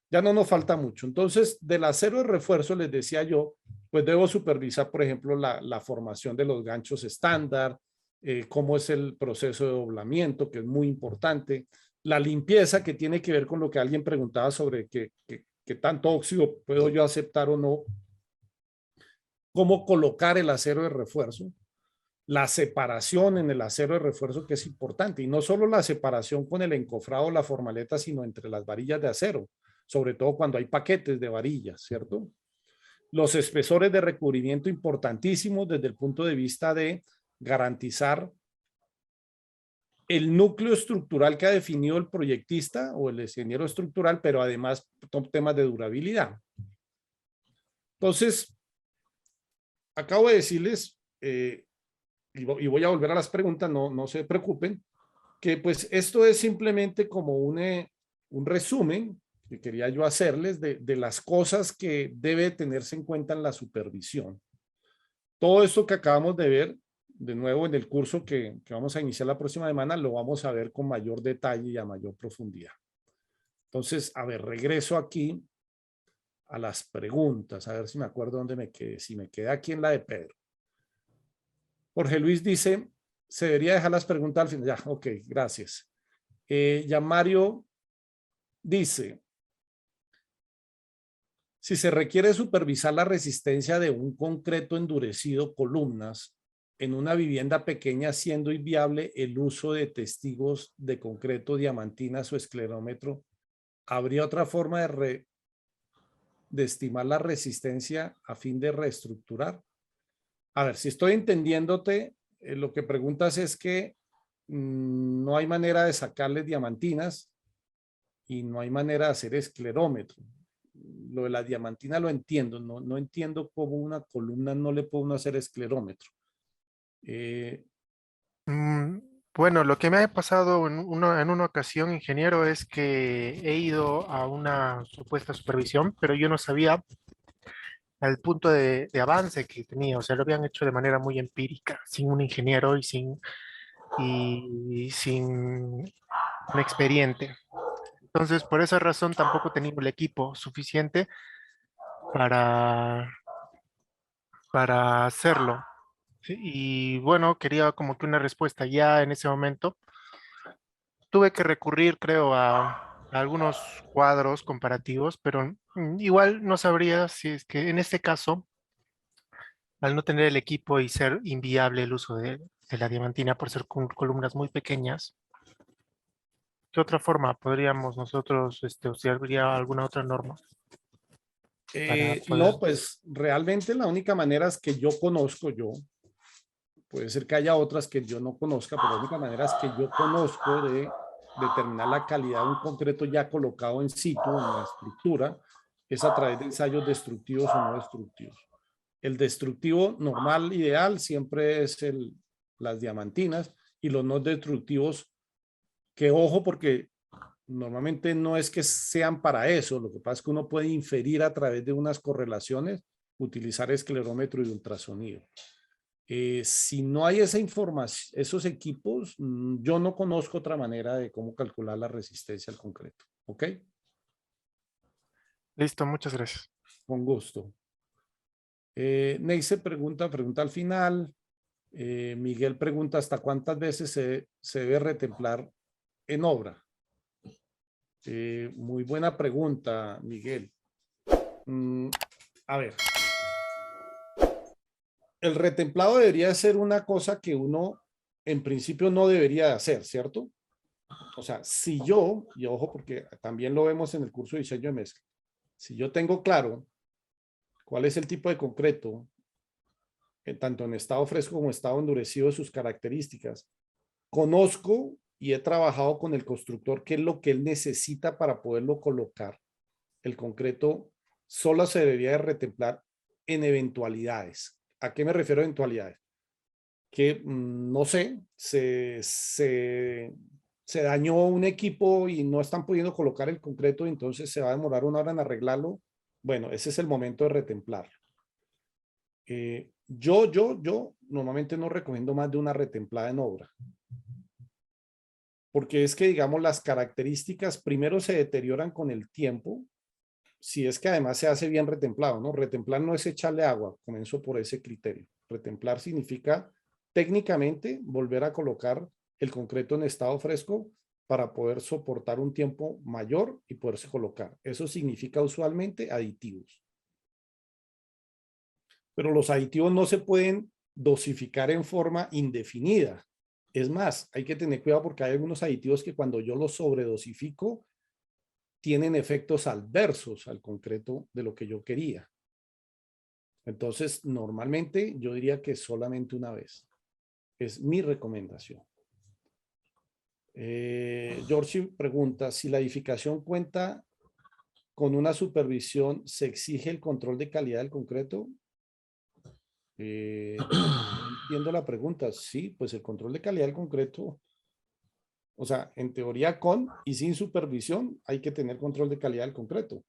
Ya no nos falta mucho. Entonces, del acero de refuerzo, les decía yo, pues debo supervisar, por ejemplo, la formación de los ganchos estándar, cómo es el proceso de doblamiento, que es muy importante, la limpieza, que tiene que ver con lo que alguien preguntaba sobre que qué tanto óxido puedo yo aceptar o no, cómo colocar el acero de refuerzo, la separación en el acero de refuerzo que es importante, y no solo la separación con el encofrado o la formaleta, sino entre las varillas de acero, sobre todo cuando hay paquetes de varillas, ¿cierto? Los espesores de recubrimiento importantísimos desde el punto de vista de garantizar el núcleo estructural que ha definido el proyectista o el ingeniero estructural, pero además temas de durabilidad. Entonces, acabo de decirles, y voy a volver a las preguntas, no se preocupen, que pues esto es simplemente como un resumen que quería yo hacerles de las cosas que debe tenerse en cuenta en la supervisión. Todo esto que acabamos de ver, de nuevo en el curso que vamos a iniciar la próxima semana, lo vamos a ver con mayor detalle y a mayor profundidad. Entonces, a ver, regreso aquí a las preguntas, a ver si me acuerdo dónde me quedé. Si me quedé aquí en la de Pedro. Jorge Luis dice, se debería dejar las preguntas al final. Ya, ok, gracias. Ya Mario dice, si se requiere supervisar la resistencia de un concreto endurecido, columnas, en una vivienda pequeña, siendo inviable el uso de testigos de concreto, diamantinas o esclerómetro, ¿habría otra forma de estimar la resistencia a fin de reestructurar? A ver, si estoy entendiéndote, lo que preguntas es que no hay manera de sacarle diamantinas y no hay manera de hacer esclerómetro. Lo de la diamantina lo entiendo, no entiendo cómo una columna no le puede uno hacer esclerómetro. Mm, Bueno, lo que me ha pasado en una ocasión, ingeniero, es que he ido a una supuesta supervisión, pero yo no sabía al punto de avance que tenía. O sea, lo habían hecho de manera muy empírica, sin un ingeniero y sin un experiente. Entonces, por esa razón tampoco tenía el equipo suficiente para, para hacerlo. ¿Sí? Y bueno, quería como que una respuesta ya en ese momento. Tuve que recurrir, creo, a algunos cuadros comparativos, pero igual no sabría si es que en este caso, al no tener el equipo y ser inviable el uso de la diamantina por ser columnas muy pequeñas, ¿qué otra forma podríamos nosotros, o si habría alguna otra norma para poder... no, pues realmente la única manera es que yo conozco, puede ser que haya otras que yo no conozca, pero la única manera es que yo conozco de determinar la calidad de un concreto ya colocado en situ, en la estructura, es a través de ensayos destructivos o no destructivos. El destructivo normal, ideal, siempre es las diamantinas, y los no destructivos, que ojo, porque normalmente no es que sean para eso, lo que pasa es que uno puede inferir a través de unas correlaciones, utilizar esclerómetro y ultrasonido. Si no hay esa información, esos equipos, yo no conozco otra manera de cómo calcular la resistencia al concreto. ¿Ok? Listo, muchas gracias. Con gusto. Neise pregunta al final. Miguel pregunta, ¿hasta cuántas veces se debe retemplar en obra? Muy buena pregunta, Miguel. A ver. El retemplado debería ser una cosa que uno en principio no debería hacer, ¿cierto? O sea, si yo, y ojo porque también lo vemos en el curso de diseño de mezcla, si yo tengo claro cuál es el tipo de concreto, tanto en estado fresco como estado endurecido de sus características, conozco y he trabajado con el constructor qué es lo que él necesita para poderlo colocar, el concreto solo se debería de retemplar en eventualidades. ¿A qué me refiero a eventualidades? Que, no sé, se dañó un equipo y no están pudiendo colocar el concreto, y entonces se va a demorar una hora en arreglarlo. Bueno, ese es el momento de retemplarlo. Yo normalmente no recomiendo más de una retemplada en obra. Porque es que, digamos, las características primero se deterioran con el tiempo, si es que además se hace bien retemplado, ¿no? Retemplar no es echarle agua, comenzó por ese criterio. Retemplar significa técnicamente volver a colocar el concreto en estado fresco para poder soportar un tiempo mayor y poderse colocar. Eso significa usualmente aditivos. Pero los aditivos no se pueden dosificar en forma indefinida. Es más, hay que tener cuidado porque hay algunos aditivos que cuando yo los sobredosifico tienen efectos adversos al concreto de lo que yo quería. Entonces, normalmente yo diría que solamente una vez. Es mi recomendación. George pregunta, si la edificación cuenta con una supervisión, ¿se exige el control de calidad del concreto? No entiendo la pregunta. Sí, pues el control de calidad del concreto, o sea, en teoría con y sin supervisión hay que tener control de calidad del concreto.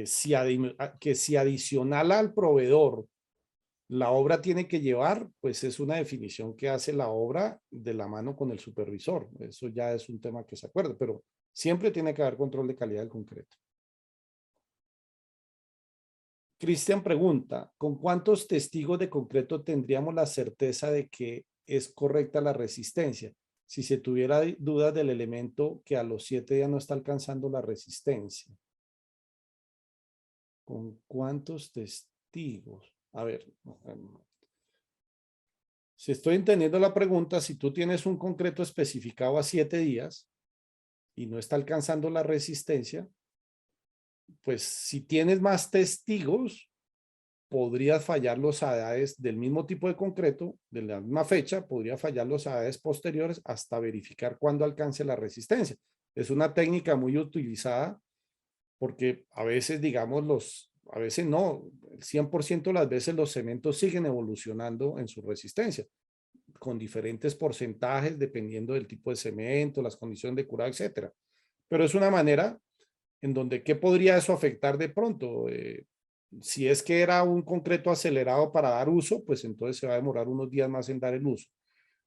Si adicional al proveedor la obra tiene que llevar, pues es una definición que hace la obra de la mano con el supervisor. Eso ya es un tema que se acuerda, pero siempre tiene que haber control de calidad del concreto. Cristian pregunta, ¿con cuántos testigos de concreto tendríamos la certeza de que es correcta la resistencia? Si se tuviera dudas del elemento que a los 7 días no está alcanzando la resistencia. ¿Con cuántos testigos? A ver, si estoy entendiendo la pregunta, si tú tienes un concreto especificado a 7 días y no está alcanzando la resistencia, pues si tienes más testigos, podrías fallar los ADAES del mismo tipo de concreto, de la misma fecha, podría fallar los ADAES posteriores hasta verificar cuándo alcance la resistencia. Es una técnica muy utilizada porque a veces, digamos, a veces no, el 100% de las veces los cementos siguen evolucionando en su resistencia, con diferentes porcentajes dependiendo del tipo de cemento, las condiciones de curado, etcétera. Pero es una manera en donde, ¿qué podría eso afectar de pronto? Si es que era un concreto acelerado para dar uso, pues entonces se va a demorar unos días más en dar el uso.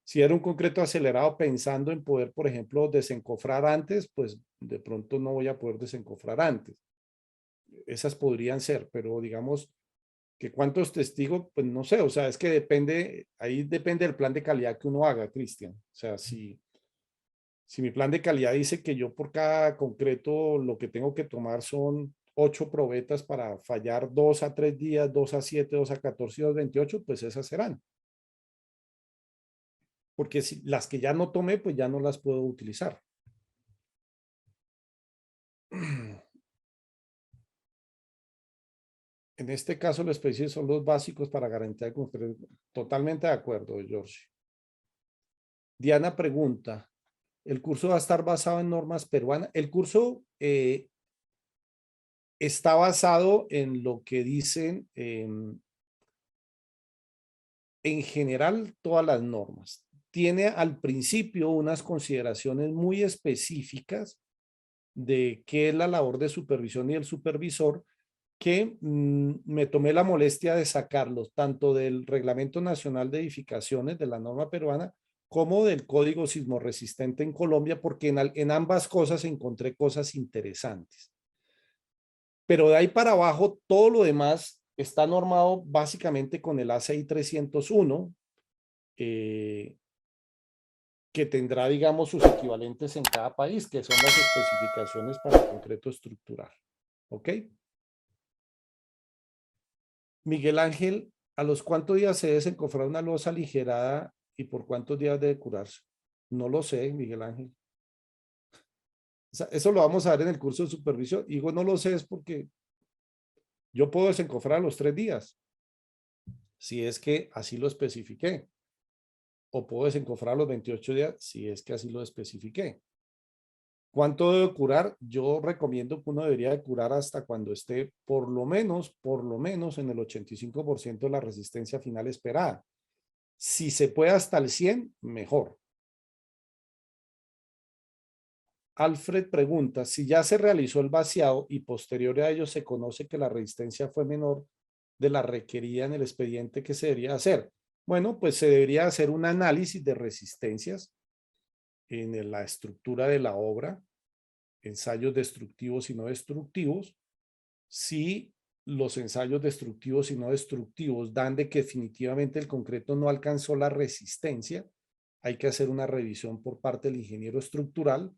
Si era un concreto acelerado pensando en poder, por ejemplo, desencofrar antes, pues de pronto no voy a poder desencofrar antes. Esas podrían ser, pero digamos que cuántos testigos, pues no sé, o sea, es que depende, ahí depende del plan de calidad que uno haga, Cristian. O sea, si mi plan de calidad dice que yo por cada concreto lo que tengo que tomar son 8 probetas para fallar 2 a 3 días, 2 a 7, 2 a 14 y 2 a 28, pues esas serán. Porque si las que ya no tomé, pues ya no las puedo utilizar. En este caso, los especies son los básicos para garantizar concreto. Totalmente de acuerdo, George. Diana pregunta, ¿el curso va a estar basado en normas peruanas? El curso está basado en lo que dicen en general todas las normas. Tiene al principio unas consideraciones muy específicas de qué es la labor de supervisión y el supervisor, que me tomé la molestia de sacarlos tanto del Reglamento Nacional de Edificaciones, de la norma peruana, como del Código Sismorresistente en Colombia, porque en ambas cosas encontré cosas interesantes. Pero de ahí para abajo, todo lo demás está normado básicamente con el ACI 301, que tendrá, digamos, sus equivalentes en cada país, que son las especificaciones para el concreto estructural. ¿Ok? Miguel Ángel, ¿a los cuántos días se desencofrar una losa aligerada y por cuántos días debe curarse? No lo sé, Miguel Ángel. O sea, eso lo vamos a ver en el curso de supervisión. Digo, no lo sé, es porque yo puedo desencofrar a los 3 días, si es que así lo especifiqué. O puedo desencofrar a los 28 días, si es que así lo especifiqué. ¿Cuánto debo curar? Yo recomiendo que uno debería de curar hasta cuando esté por lo menos en el 85% de la resistencia final esperada. Si se puede hasta el 100, mejor. Alfred pregunta, si ya se realizó el vaciado y posterior a ello se conoce que la resistencia fue menor de la requerida en el expediente, ¿qué se debería hacer? Bueno, pues se debería hacer un análisis de resistencias en la estructura de la obra, ensayos destructivos y no destructivos. Si los ensayos destructivos y no destructivos dan de que definitivamente el concreto no alcanzó la resistencia, hay que hacer una revisión por parte del ingeniero estructural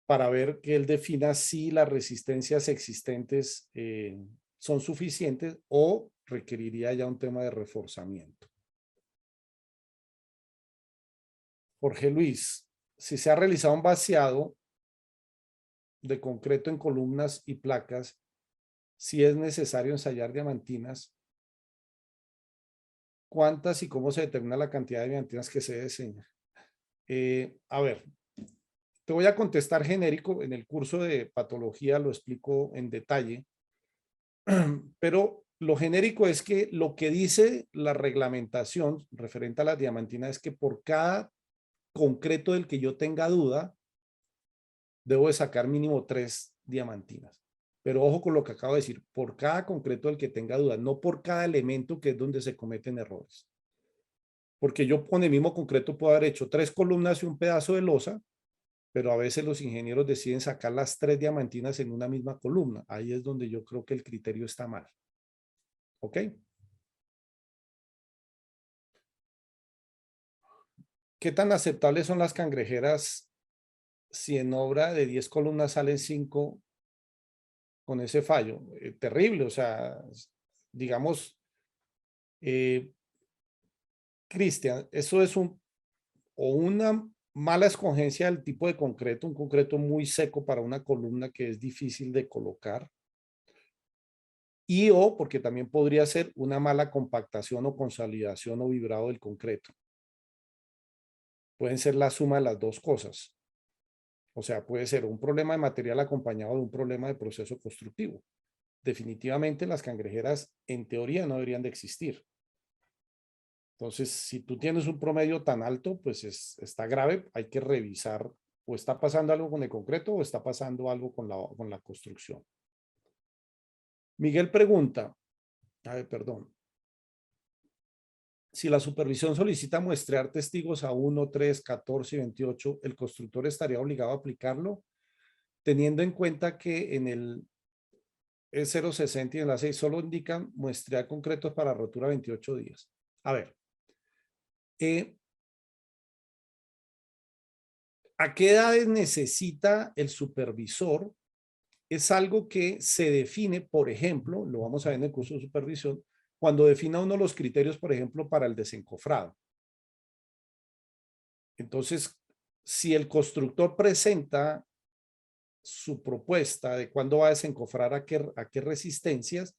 para ver que él defina si las resistencias existentes son suficientes o requeriría ya un tema de reforzamiento. Jorge Luis, si se ha realizado un vaciado de concreto en columnas y placas, si es necesario ensayar diamantinas, ¿cuántas y cómo se determina la cantidad de diamantinas que se diseña? A ver, te voy a contestar genérico. En el curso de patología lo explico en detalle, pero lo genérico es que lo que dice la reglamentación referente a las diamantinas es que por cada concreto del que yo tenga duda, debo de sacar mínimo 3 diamantinas. Pero ojo con lo que acabo de decir, por cada concreto del que tenga duda, no por cada elemento, que es donde se cometen errores. Porque yo con el mismo concreto puedo haber hecho 3 columnas y un pedazo de losa, pero a veces los ingenieros deciden sacar las 3 diamantinas en una misma columna. Ahí es donde yo creo que el criterio está mal. ¿Ok? ¿Qué tan aceptables son las cangrejeras si en obra de 10 columnas salen 5 con ese fallo? Terrible, o sea, digamos, Cristian, eso es una mala escogencia del tipo de concreto, un concreto muy seco para una columna que es difícil de colocar, o porque también podría ser una mala compactación o consolidación o vibrado del concreto. Pueden ser la suma de las dos cosas. O sea, puede ser un problema de material acompañado de un problema de proceso constructivo. Definitivamente las cangrejeras en teoría no deberían de existir. Entonces, si tú tienes un promedio tan alto, pues está grave, hay que revisar o está pasando algo con el concreto o está pasando algo con la construcción. Miguel pregunta, perdón, si la supervisión solicita muestrear testigos a 1, 3, 14 y 28, ¿el constructor estaría obligado a aplicarlo? Teniendo en cuenta que en el E060 y en la 6 solo indican muestrear concretos para rotura 28 días. A ver, ¿a qué edades necesita el supervisor? Es algo que se define, por ejemplo, lo vamos a ver en el curso de supervisión, cuando defina uno los criterios, por ejemplo, para el desencofrado. Entonces, si el constructor presenta su propuesta de cuándo va a desencofrar a qué resistencias,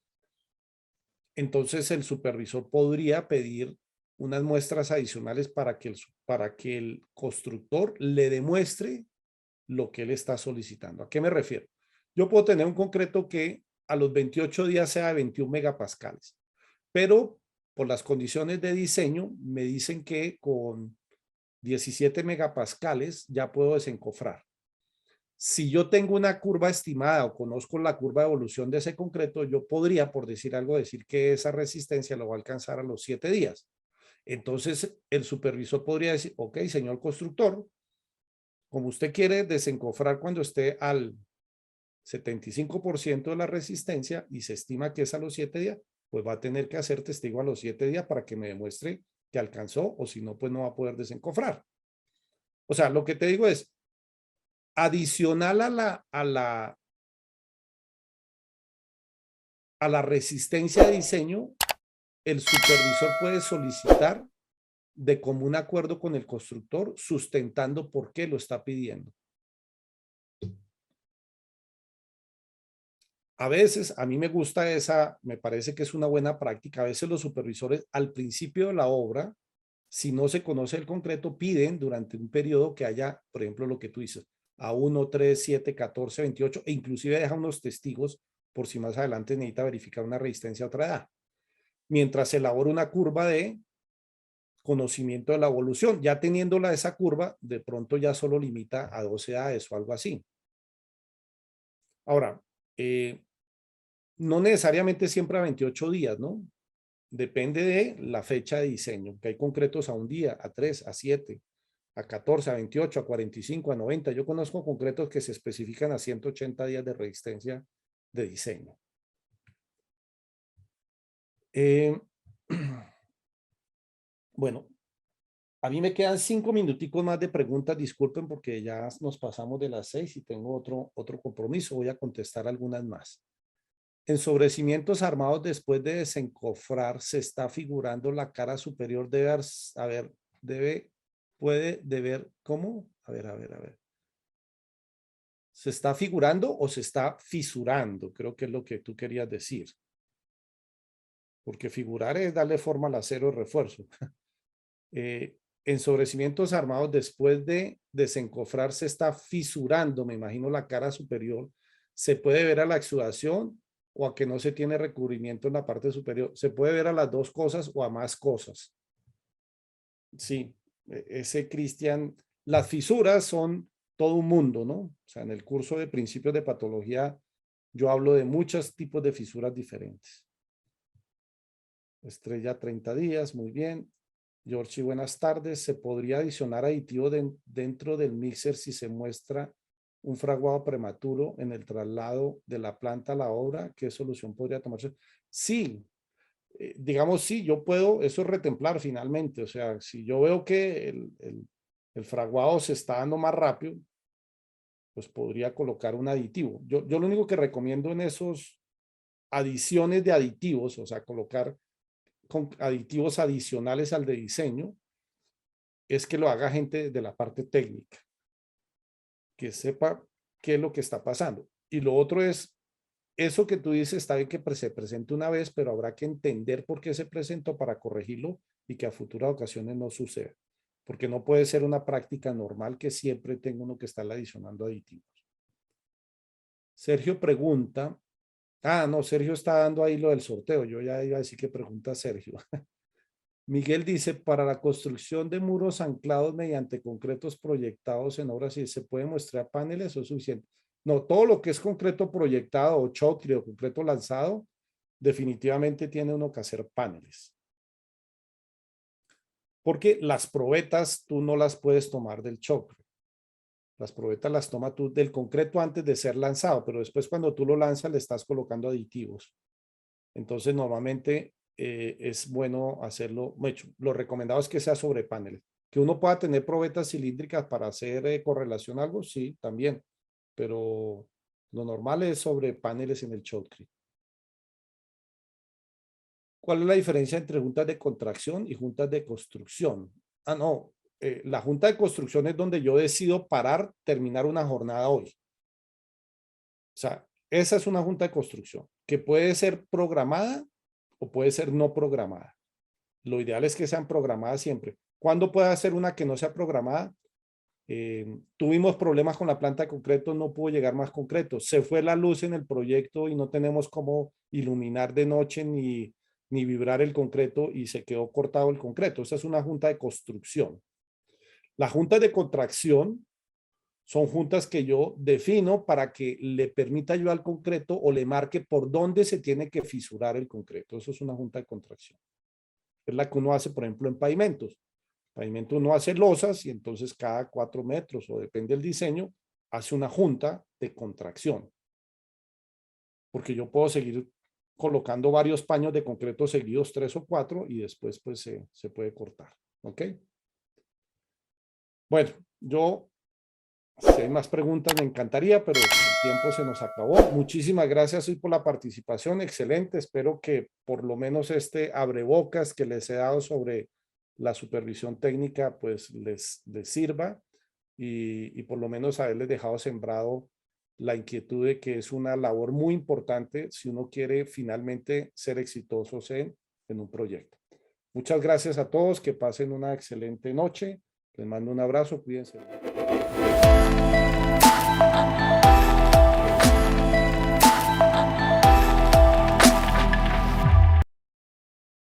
entonces el supervisor podría pedir unas muestras adicionales para que el constructor le demuestre lo que él está solicitando. ¿A qué me refiero? Yo puedo tener un concreto que a los 28 días sea de 21 megapascales, pero por las condiciones de diseño me dicen que con 17 megapascales ya puedo desencofrar. Si yo tengo una curva estimada o conozco la curva de evolución de ese concreto, yo podría, por decir algo, decir que esa resistencia lo va a alcanzar a los 7 días. Entonces, el supervisor podría decir, ok, señor constructor, como usted quiere desencofrar cuando esté al 75% de la resistencia y se estima que es a los 7 días, pues va a tener que hacer testigo a los 7 días para que me demuestre que alcanzó, o si no, pues no va a poder desencofrar. O sea, lo que te digo es, adicional a la resistencia de diseño, el supervisor puede solicitar de común acuerdo con el constructor, sustentando por qué lo está pidiendo. A veces, a mí me gusta me parece que es una buena práctica. A veces los supervisores al principio de la obra, si no se conoce el concreto, piden durante un periodo que haya, por ejemplo, lo que tú dices, a 1, 3, 7, 14, 28, e inclusive deja unos testigos por si más adelante necesita verificar una resistencia a otra edad. Mientras se elabora una curva de conocimiento de la evolución. Ya teniéndola esa curva, de pronto ya solo limita a 12 edades o algo así. Ahora, no necesariamente siempre a 28 días, ¿no? Depende de la fecha de diseño, que hay concretos a un día, a 3, a 7, a 14, a 28, a 45, a 90. Yo conozco concretos que se especifican a 180 días de resistencia de diseño. Bueno, A mí me quedan 5 minuticos más de preguntas, disculpen porque ya nos pasamos de las 6 y tengo otro compromiso. Voy a contestar algunas más. En sobrecimientos armados después de desencofrar se está figurando la cara superior puede deber, ¿cómo? A ver. ¿Se está figurando o se está fisurando? Creo que es lo que tú querías decir. Porque figurar es darle forma al acero de refuerzo. En sobrecimientos armados después de desencofrar se está fisurando, me imagino, la cara superior. Se puede ver a la exudación o a que no se tiene recubrimiento en la parte superior. Se puede ver a las dos cosas o a más cosas. Sí, ese Cristian, las fisuras son todo un mundo, ¿no? O sea, en el curso de principios de patología yo hablo de muchos tipos de fisuras diferentes. Estrella 30 días, muy bien. Georgie, buenas tardes. ¿Se podría adicionar aditivo dentro del mixer si se muestra un fraguado prematuro en el traslado de la planta a la obra? ¿Qué solución podría tomarse? Sí, digamos, sí, yo puedo eso retemplar finalmente. O sea, si yo veo que el fraguado se está dando más rápido, pues podría colocar un aditivo. Yo lo único que recomiendo en esos adiciones de aditivos, o sea, colocar con aditivos adicionales al de diseño, es que lo haga gente de la parte técnica, que sepa qué es lo que está pasando. Y lo otro es, eso que tú dices está bien que se presente una vez, pero habrá que entender por qué se presentó para corregirlo y que a futuras ocasiones no suceda. Porque no puede ser una práctica normal que siempre tenga uno que estar adicionando aditivos. Sergio pregunta, no, Sergio está dando ahí lo del sorteo. Yo ya iba a decir que pregunta Sergio. Miguel dice, para la construcción de muros anclados mediante concretos proyectados en obras, si se puede mostrar paneles o es suficiente. No, todo lo que es concreto proyectado o chocre o concreto lanzado, definitivamente tiene uno que hacer paneles. Porque las probetas tú no las puedes tomar del chocre. Las probetas las tomas tú del concreto antes de ser lanzado, pero después cuando tú lo lanzas le estás colocando aditivos. Entonces normalmente es bueno hacerlo. Lo recomendado es que sea sobre paneles. Que uno pueda tener probetas cilíndricas para hacer correlación a algo, sí, también. Pero lo normal es sobre paneles en el shotcrete. ¿Cuál es la diferencia entre juntas de contracción y juntas de construcción? No. La junta de construcción es donde yo decido terminar una jornada hoy. O sea, esa es una junta de construcción que puede ser programada o puede ser no programada. Lo ideal es que sean programadas siempre. ¿Cuándo puede hacer una que no sea programada? Tuvimos problemas con la planta de concreto, no pudo llegar más concreto. Se fue la luz en el proyecto y no tenemos cómo iluminar de noche ni vibrar el concreto y se quedó cortado el concreto. Esa es una junta de construcción. La junta de contracción son juntas que yo defino para que le permita yo al concreto o le marque por dónde se tiene que fisurar el concreto. Eso es una junta de contracción. Es la que uno hace, por ejemplo, en pavimentos. Pavimento uno hace losas y entonces cada 4 metros o depende del diseño, hace una junta de contracción. Porque yo puedo seguir colocando varios paños de concreto seguidos, 3 o 4, y después pues se puede cortar. ¿Ok? Bueno, si hay más preguntas me encantaría, pero el tiempo se nos acabó. Muchísimas gracias hoy por la participación, excelente. Espero que por lo menos este abrebocas que les he dado sobre la supervisión técnica pues les sirva y por lo menos haberles dejado sembrado la inquietud de que es una labor muy importante si uno quiere finalmente ser exitosos en un proyecto. Muchas gracias a todos, que pasen una excelente noche. Les mando un abrazo, cuídense.